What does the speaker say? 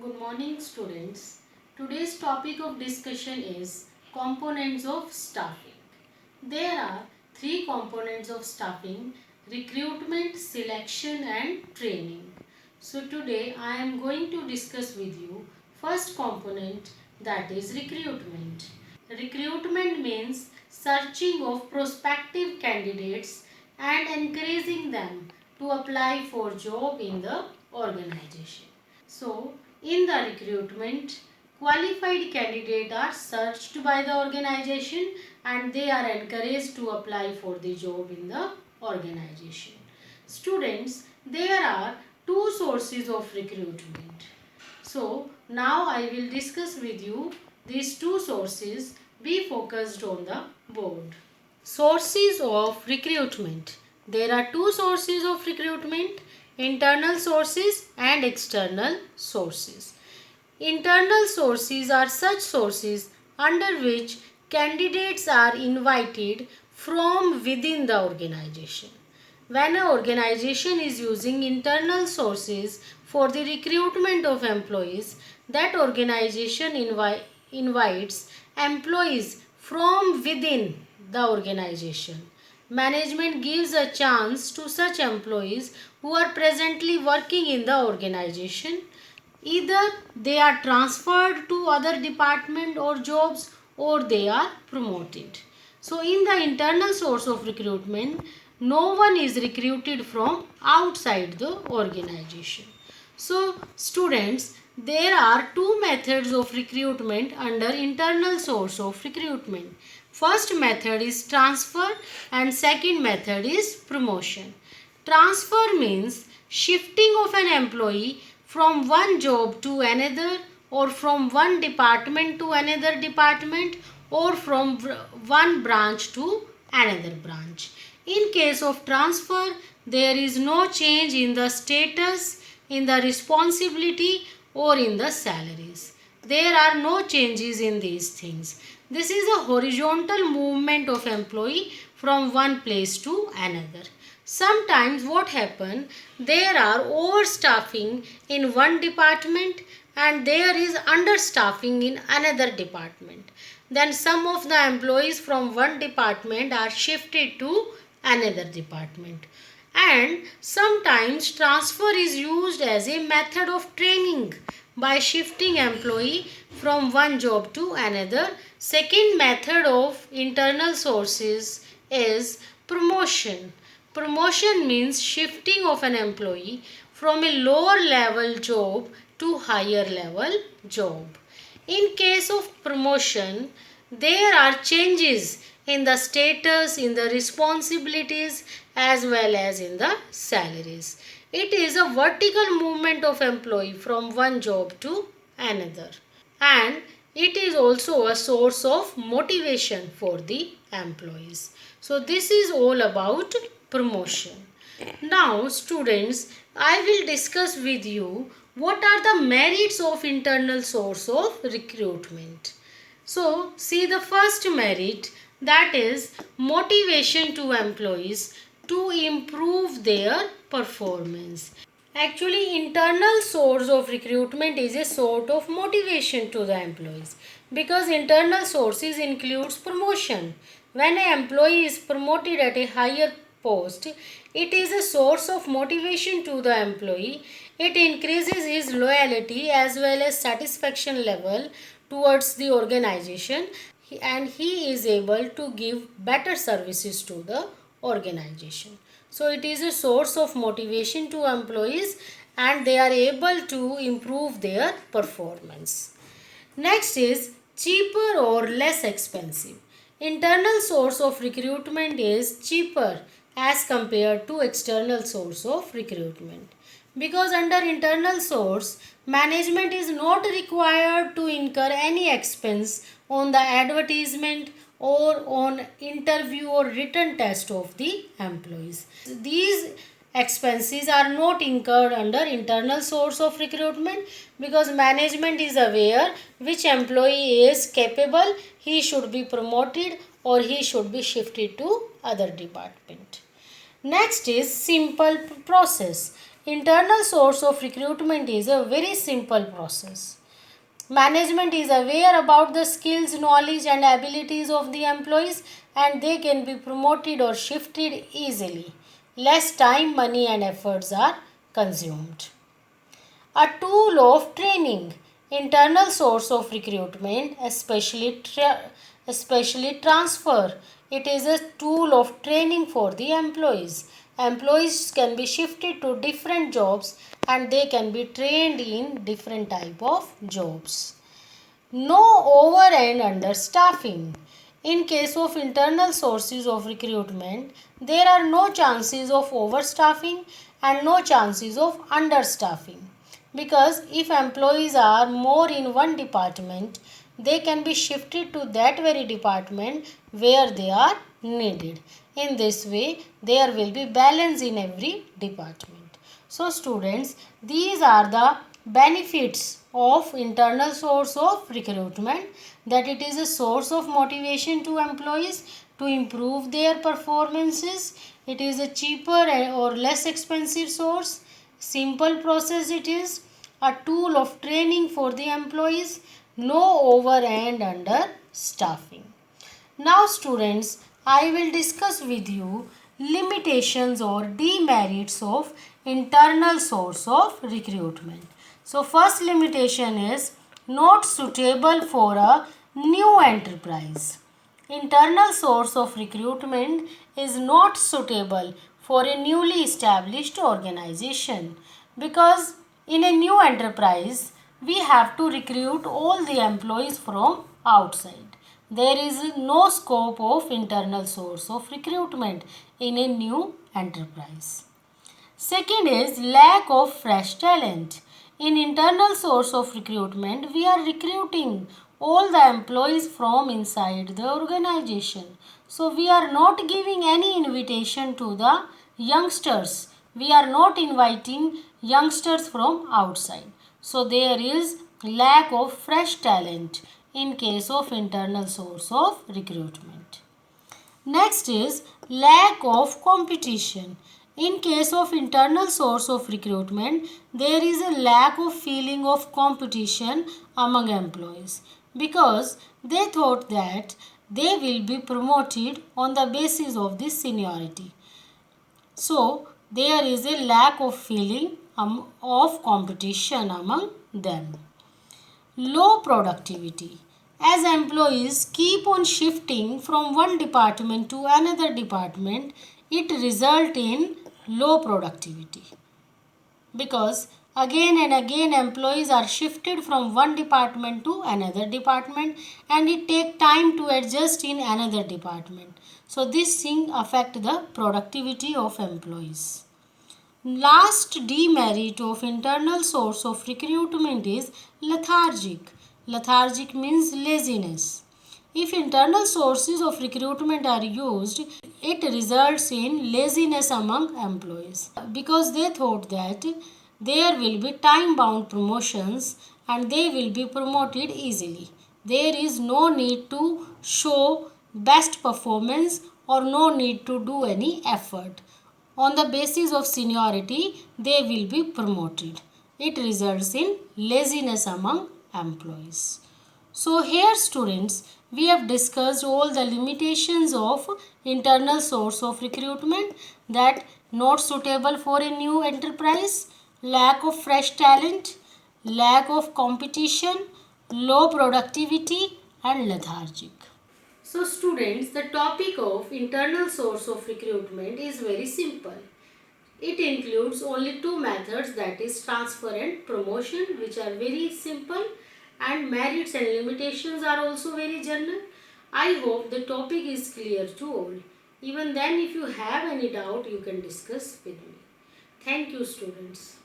Good morning, students. Today's topic of discussion is components of staffing. There are three components of staffing: recruitment, selection and training. So today I am going to discuss with you first component, that is recruitment. Recruitment means searching of prospective candidates and encouraging them to apply for job in the organization. So, in the recruitment, qualified candidates are searched by the organization and they are encouraged to apply for the job in the organization. Students, there are two sources of recruitment. So, now I will discuss with you these two sources. Be focused on the board. Sources of recruitment. There are two sources of recruitment: internal sources and external sources. Internal sources are such sources under which candidates are invited from within the organization. When an organization is using internal sources for the recruitment of employees, that organization invites employees from within the organization. Management gives a chance to such employees who are presently working in the organization. Either they are transferred to other department or jobs, or they are promoted. So in the internal source of recruitment, no one is recruited from outside the organization. So students, there are two methods of recruitment under internal source of recruitment. First method is transfer and second method is promotion. Transfer means shifting of an employee from one job to another, or from one department to another department, or from one branch to another branch. In case of transfer, there is no change in the status, in the responsibility or in the salaries. There are no changes in these things. This is a horizontal movement of employee from one place to another. Sometimes what happen, there are overstaffing in one department and there is understaffing in another department. Then some of the employees from one department are shifted to another department. And sometimes transfer is used as a method of training by shifting employee from one job to another. Second method of internal sources is promotion. Promotion means shifting of an employee from a lower level job to higher level job. In case of promotion, there are changes in the status, in the responsibilities as well as in the salaries. It is a vertical movement of employee from one job to another, and it is also a source of motivation for the employees. So this is all about promotion. Now students, I will discuss with you what are the merits of internal source of recruitment. So see the first merit, that is motivation to employees to improve their performance. Actually, internal source of recruitment is a sort of motivation to the employees, because internal sources includes promotion. When an employee is promoted at a higher post, it is a source of motivation to the employee. It increases his loyalty as well as satisfaction level towards the organization, and he is able to give better services to the organization. So it is a source of motivation to employees and they are able to improve their performance. Next is cheaper or less expensive. Internal source of recruitment is cheaper as compared to external source of recruitment, because under internal source, management is not required to incur any expense on the advertisement or on interview or written test of the employees. These expenses are not incurred under internal source of recruitment, because management is aware which employee is capable, he should be promoted or he should be shifted to other department. Next is simple process. Internal source of recruitment is a very simple process. Management is aware about the skills, knowledge and abilities of the employees and they can be promoted or shifted easily. Less time, money and efforts are consumed. A tool of training. Internal source of recruitment, especially transfer. It is a tool of training for the employees. Employees can be shifted to different jobs and they can be trained in different type of jobs. No over and under staffing. In case of internal sources of recruitment, there are no chances of overstaffing and no chances of understaffing. Because if employees are more in one department, they can be shifted to that very department where they are needed. In this way, there will be balance in every department. So students, these are the benefits of internal source of recruitment, that it is a source of motivation to employees to improve their performances. It is a cheaper or less expensive source. Simple process it is. A tool of training for the employees. No over and under staffing. Now students, I will discuss with you limitations or demerits of internal source of recruitment. So first limitation is not suitable for a new enterprise. Internal source of recruitment is not suitable for a newly established organization because in a new enterprise we have to recruit all the employees from outside. There is no scope of internal source of recruitment in a new enterprise. Second is lack of fresh talent. In internal source of recruitment, we are recruiting all the employees from inside the organization. So we are not giving any invitation to the youngsters. We are not inviting youngsters from outside. So there is lack of fresh talent in case of internal source of recruitment. Next is lack of competition. In case of internal source of recruitment, there is a lack of feeling of competition among employees because they thought that they will be promoted on the basis of this seniority. So, there is a lack of feeling of competition among them. Low productivity. As employees keep on shifting from one department to another department, it results in low productivity. Because again and again employees are shifted from one department to another department and it takes time to adjust in another department. So this thing affect the productivity of employees. Last demerit of internal source of recruitment is lethargic. Lethargic means laziness. If internal sources of recruitment are used, it results in laziness among employees because they thought that there will be time-bound promotions and they will be promoted easily. There is no need to show best performance or no need to do any effort. On the basis of seniority, they will be promoted. It results in laziness among employees. So here students, we have discussed all the limitations of internal source of recruitment, that not suitable for a new enterprise, lack of fresh talent, lack of competition, low productivity and lethargic. So students, the topic of internal source of recruitment is very simple. It includes only two methods, that is transfer and promotion, which are very simple, and merits and limitations are also very general. I hope the topic is clear to all. Even then, if you have any doubt, you can discuss with me. Thank you students.